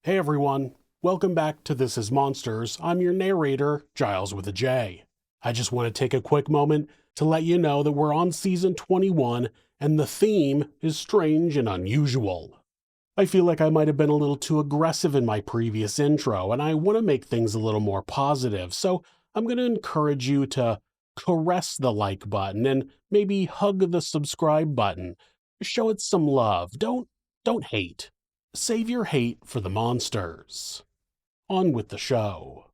Hey everyone, welcome back to This Is Monsters. I'm your narrator, Giles with a J. I just want to take a quick moment to let you know that we're on season 21 and the theme is strange and unusual. I feel like I might have been a little too aggressive in my previous intro and I want to make things a little more positive, so I'm going to encourage you to caress the like button and maybe hug the subscribe button. Show it some love. Don't hate. Save your hate for the monsters. On with the show.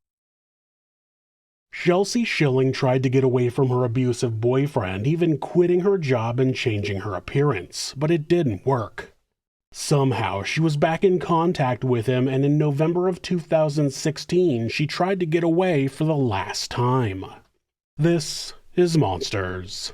Chelsea Schilling tried to get away from her abusive boyfriend, even quitting her job and changing her appearance, but it didn't work. Somehow, she was back in contact with him, and in November of 2016, she tried to get away for the last time. This is Monsters.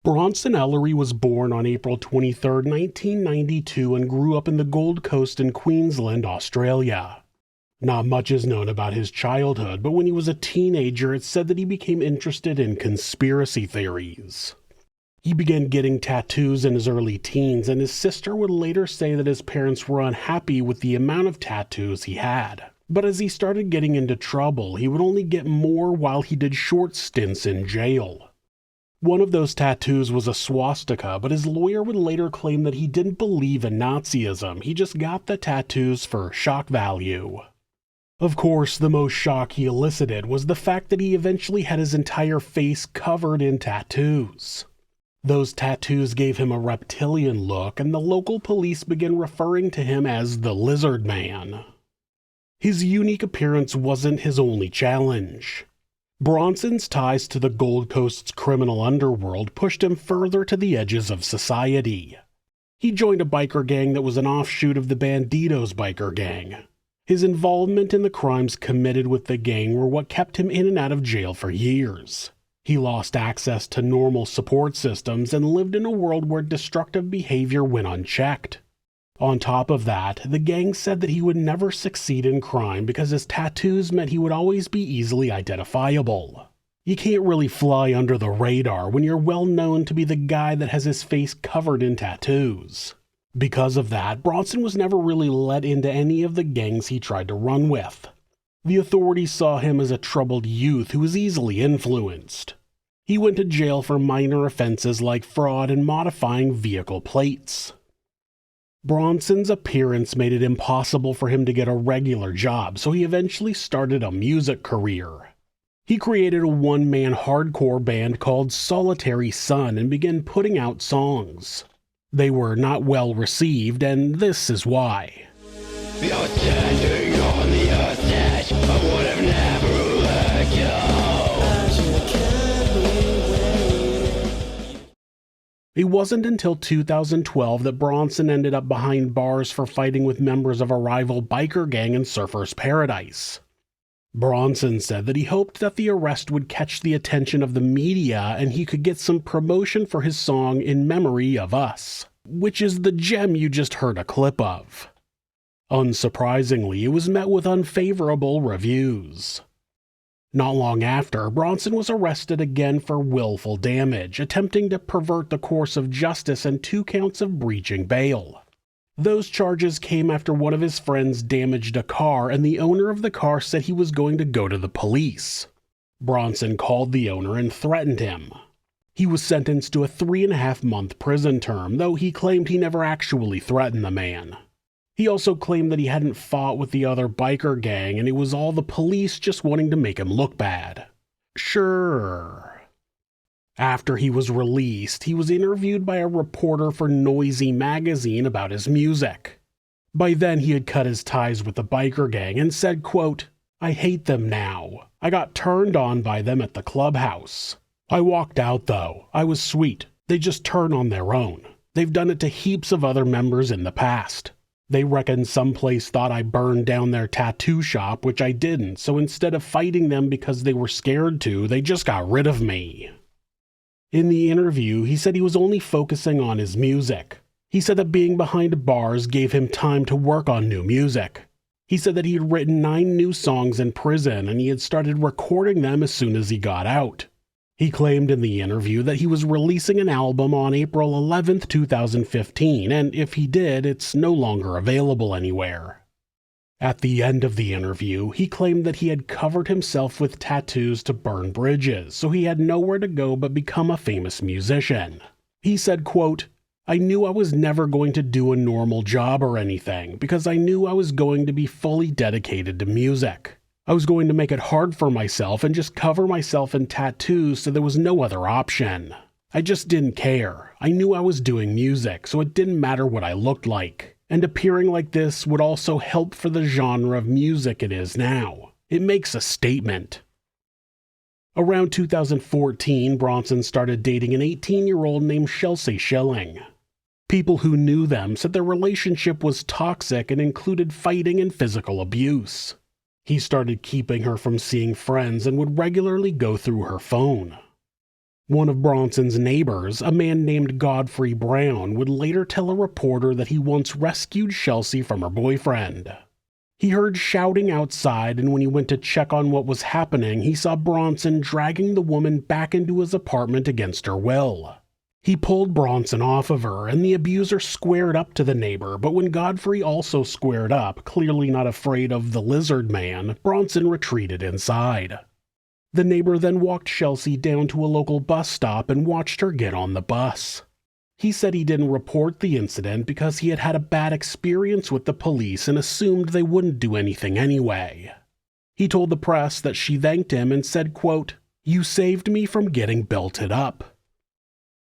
Bronson Ellery was born on April 23, 1992 and grew up in the Gold Coast in Queensland, Australia. Not much is known about his childhood, but when he was a teenager it's said that he became interested in conspiracy theories. He began getting tattoos in his early teens, and his sister would later say that his parents were unhappy with the amount of tattoos he had. But as he started getting into trouble, he would only get more while he did short stints in jail. One of those tattoos was a swastika, but his lawyer would later claim that he didn't believe in Nazism, he just got the tattoos for shock value. Of course, the most shock he elicited was the fact that he eventually had his entire face covered in tattoos. Those tattoos gave him a reptilian look, and the local police began referring to him as the Lizard Man. His unique appearance wasn't his only challenge. Bronson's ties to the Gold Coast's criminal underworld pushed him further to the edges of society. He joined a biker gang that was an offshoot of the Bandidos biker gang. His involvement in the crimes committed with the gang were what kept him in and out of jail for years. He lost access to normal support systems and lived in a world where destructive behavior went unchecked. On top of that, the gang said that he would never succeed in crime because his tattoos meant he would always be easily identifiable. You can't really fly under the radar when you're well known to be the guy that has his face covered in tattoos. Because of that, Bronson was never really let into any of the gangs he tried to run with. The authorities saw him as a troubled youth who was easily influenced. He went to jail for minor offenses like fraud and modifying vehicle plates. Bronson's appearance made it impossible for him to get a regular job, so he eventually started a music career. He created a one-man hardcore band called Solitary Sun and began putting out songs. They were not well received, and this is why. You're standing on the edge, I would have never let go. It wasn't until 2012 that Bronson ended up behind bars for fighting with members of a rival biker gang in Surfers Paradise. Bronson said that he hoped that the arrest would catch the attention of the media and he could get some promotion for his song In Memory of Us, which is the gem you just heard a clip of. Unsurprisingly, it was met with unfavorable reviews. Not long after, Bronson was arrested again for willful damage, attempting to pervert the course of justice and 2 counts of breaching bail. Those charges came after one of his friends damaged a car and the owner of the car said he was going to go to the police. Bronson called the owner and threatened him. He was sentenced to a 3.5-month prison term, though he claimed he never actually threatened the man. He also claimed that he hadn't fought with the other biker gang and it was all the police just wanting to make him look bad. Sure. After he was released, he was interviewed by a reporter for Noisy magazine about his music. By then he had cut his ties with the biker gang and said, quote, "I hate them now. I got turned on by them at the clubhouse. I walked out though. I was sweet. They just turn on their own. They've done it to heaps of other members in the past. They reckon someplace thought I burned down their tattoo shop, which I didn't, so instead of fighting them because they were scared to, they just got rid of me." In the interview, he said he was only focusing on his music. He said that being behind bars gave him time to work on new music. He said that he had written 9 new songs in prison and he had started recording them as soon as he got out. He claimed in the interview that he was releasing an album on April 11th, 2015, and if he did, it's no longer available anywhere. At the end of the interview, he claimed that he had covered himself with tattoos to burn bridges, so he had nowhere to go but become a famous musician. He said, quote, "I knew I was never going to do a normal job or anything, because I knew I was going to be fully dedicated to music. I was going to make it hard for myself and just cover myself in tattoos so there was no other option. I just didn't care. I knew I was doing music, so it didn't matter what I looked like. And appearing like this would also help for the genre of music it is now. It makes a statement." Around 2014, Bronson started dating an 18-year-old named Chelsea Schilling. People who knew them said their relationship was toxic and included fighting and physical abuse. He started keeping her from seeing friends and would regularly go through her phone. One of Bronson's neighbors, a man named Godfrey Brown, would later tell a reporter that he once rescued Chelsea from her boyfriend. He heard shouting outside, and when he went to check on what was happening, he saw Bronson dragging the woman back into his apartment against her will. He pulled Bronson off of her, and the abuser squared up to the neighbor, but when Godfrey also squared up, clearly not afraid of the lizard man, Bronson retreated inside. The neighbor then walked Chelsea down to a local bus stop and watched her get on the bus. He said he didn't report the incident because he had had a bad experience with the police and assumed they wouldn't do anything anyway. He told the press that she thanked him and said, quote, "You saved me from getting belted up."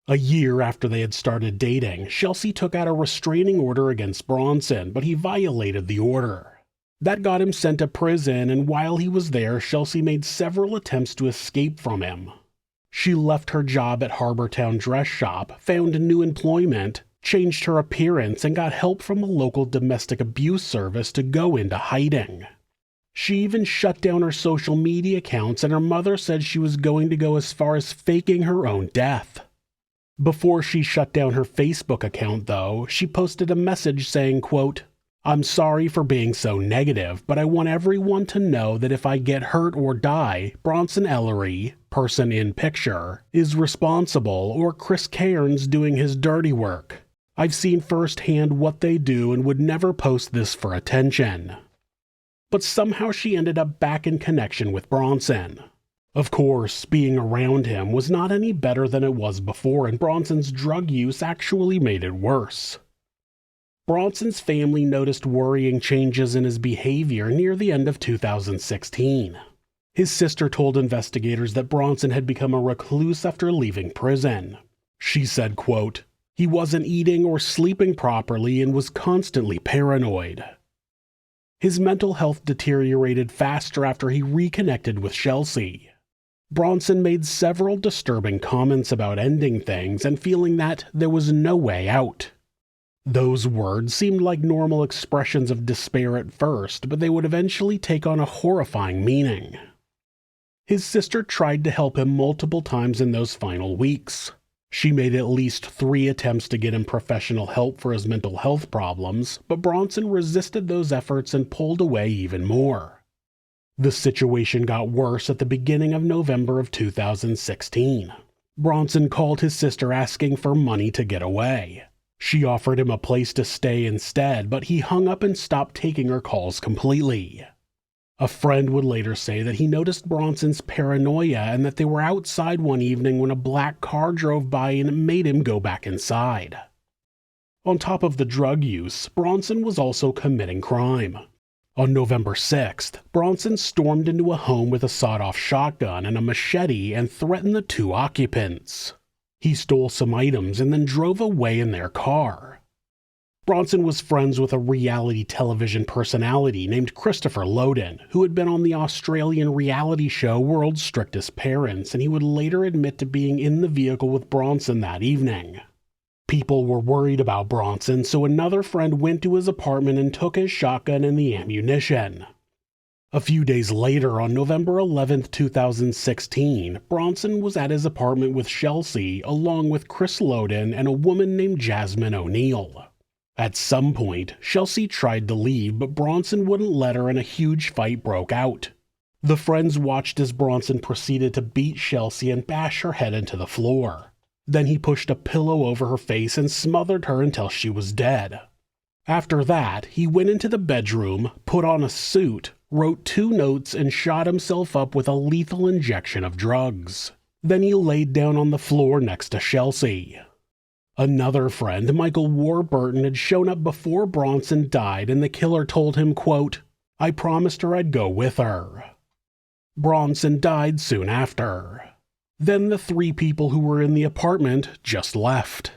A year after they had started dating, Chelsea took out a restraining order against Bronson, but he violated the order. That got him sent to prison, and while he was there, Chelsea made several attempts to escape from him. She left her job at Harbortown Dress Shop, found new employment, changed her appearance, and got help from a local domestic abuse service to go into hiding. She even shut down her social media accounts, and her mother said she was going to go as far as faking her own death. Before she shut down her Facebook account, though, she posted a message saying, quote, "I'm sorry for being so negative, but I want everyone to know that if I get hurt or die, Bronson Ellery, person in picture, is responsible, or Chris Cairns doing his dirty work. I've seen firsthand what they do and would never post this for attention." But somehow she ended up back in connection with Bronson. Of course, being around him was not any better than it was before, and Bronson's drug use actually made it worse. Bronson's family noticed worrying changes in his behavior near the end of 2016. His sister told investigators that Bronson had become a recluse after leaving prison. She said, quote, "He wasn't eating or sleeping properly and was constantly paranoid." His mental health deteriorated faster after he reconnected with Chelsea. Bronson made several disturbing comments about ending things and feeling that there was no way out. Those words seemed like normal expressions of despair at first, but they would eventually take on a horrifying meaning. His sister tried to help him multiple times in those final weeks. She made at least 3 attempts to get him professional help for his mental health problems, but Bronson resisted those efforts and pulled away even more. The situation got worse at the beginning of November of 2016. Bronson called his sister asking for money to get away. She offered him a place to stay instead, but he hung up and stopped taking her calls completely. A friend would later say that he noticed Bronson's paranoia and that they were outside one evening when a black car drove by and it made him go back inside. On top of the drug use, Bronson was also committing crime. On November 6th, Bronson stormed into a home with a sawed-off shotgun and a machete and threatened the 2 occupants. He stole some items and then drove away in their car. Bronson was friends with a reality television personality named Christopher Loden, who had been on the Australian reality show World's Strictest Parents, and he would later admit to being in the vehicle with Bronson that evening. People were worried about Bronson, so another friend went to his apartment and took his shotgun and the ammunition. A few days later, on November 11, 2016, Bronson was at his apartment with Chelsea, along with Chris Loden and a woman named Jasmine O'Neill. At some point, Chelsea tried to leave, but Bronson wouldn't let her and a huge fight broke out. The friends watched as Bronson proceeded to beat Chelsea and bash her head into the floor. Then he pushed a pillow over her face and smothered her until she was dead. After that, he went into the bedroom, put on a suit, wrote 2 notes, and shot himself up with a lethal injection of drugs. Then he laid down on the floor next to Chelsea. Another friend, Michael Warburton, had shown up before Bronson died, and the killer told him, quote, "I promised her I'd go with her." Bronson died soon after. Then the 3 people who were in the apartment just left.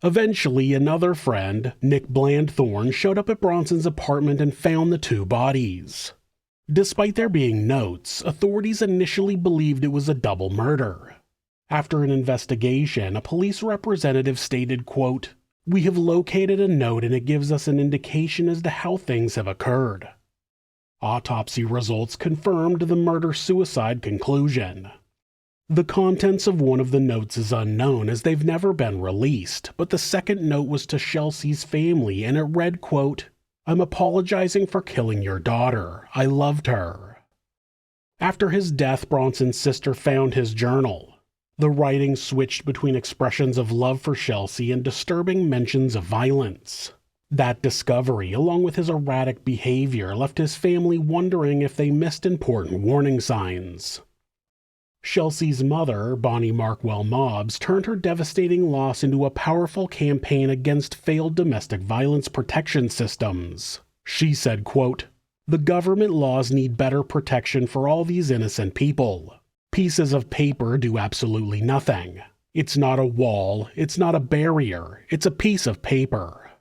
Eventually, another friend, Nick Blandthorne, showed up at Bronson's apartment and found the 2 bodies. Despite there being notes, authorities initially believed it was a double murder. After an investigation, a police representative stated, quote, "We have located a note and it gives us an indication as to how things have occurred." Autopsy results confirmed the murder-suicide conclusion. The contents of one of the notes is unknown as they've never been released, but the second note was to Chelsea's family and it read, quote, "I'm apologizing for killing your daughter. I loved her." After his death, Bronson's sister found his journal. The writing switched between expressions of love for Chelsea and disturbing mentions of violence. That discovery, along with his erratic behavior, left his family wondering if they missed important warning signs. Chelsea's mother, Bonnie Markwell Mobbs, turned her devastating loss into a powerful campaign against failed domestic violence protection systems. She said, quote, "The government laws need better protection for all these innocent people. Pieces of paper do absolutely nothing. It's not a wall, it's not a barrier, it's a piece of paper."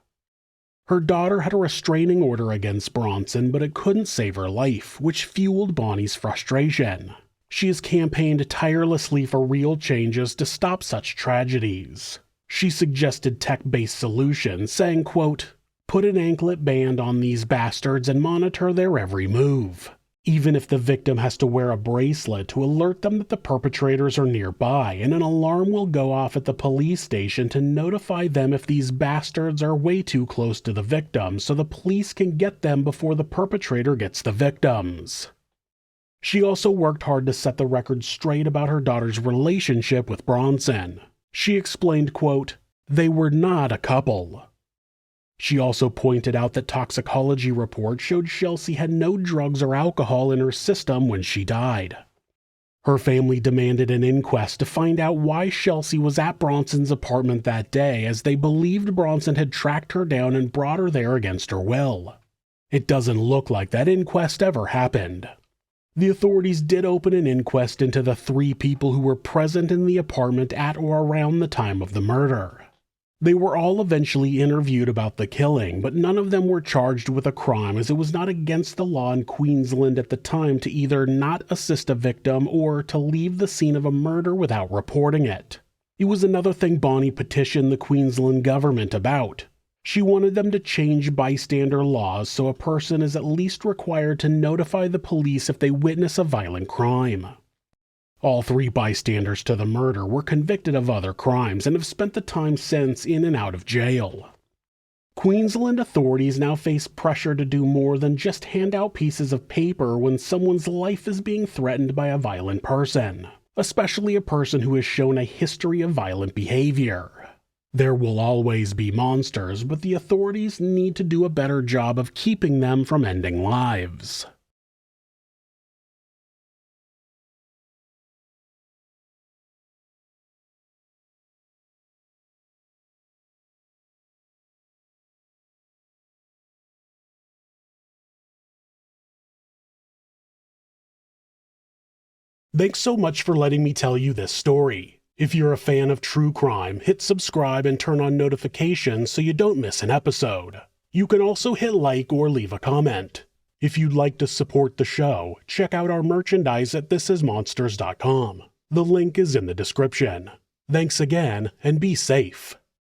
Her daughter had a restraining order against Bronson, but it couldn't save her life, which fueled Bonnie's frustration. She has campaigned tirelessly for real changes to stop such tragedies. She suggested tech-based solutions, saying, quote, "Put an anklet band on these bastards and monitor their every move. Even if the victim has to wear a bracelet to alert them that the perpetrators are nearby, and an alarm will go off at the police station to notify them if these bastards are way too close to the victim so the police can get them before the perpetrator gets the victims." She also worked hard to set the record straight about her daughter's relationship with Bronson. She explained, quote, "They were not a couple." She also pointed out that toxicology reports showed Chelsea had no drugs or alcohol in her system when she died. Her family demanded an inquest to find out why Chelsea was at Bronson's apartment that day, as they believed Bronson had tracked her down and brought her there against her will. It doesn't look like that inquest ever happened. The authorities did open an inquest into the 3 people who were present in the apartment at or around the time of the murder. They were all eventually interviewed about the killing, but none of them were charged with a crime, as it was not against the law in Queensland at the time to either not assist a victim or to leave the scene of a murder without reporting it. It was another thing Bonnie petitioned the Queensland government about. She wanted them to change bystander laws so a person is at least required to notify the police if they witness a violent crime. All 3 bystanders to the murder were convicted of other crimes and have spent the time since in and out of jail. Queensland authorities now face pressure to do more than just hand out pieces of paper when someone's life is being threatened by a violent person, especially a person who has shown a history of violent behavior. There will always be monsters, but the authorities need to do a better job of keeping them from ending lives. Thanks so much for letting me tell you this story. If you're a fan of true crime, hit subscribe and turn on notifications so you don't miss an episode. You can also hit like or leave a comment. If you'd like to support the show, check out our merchandise at thisismonsters.com. The link is in the description. Thanks again, and be safe.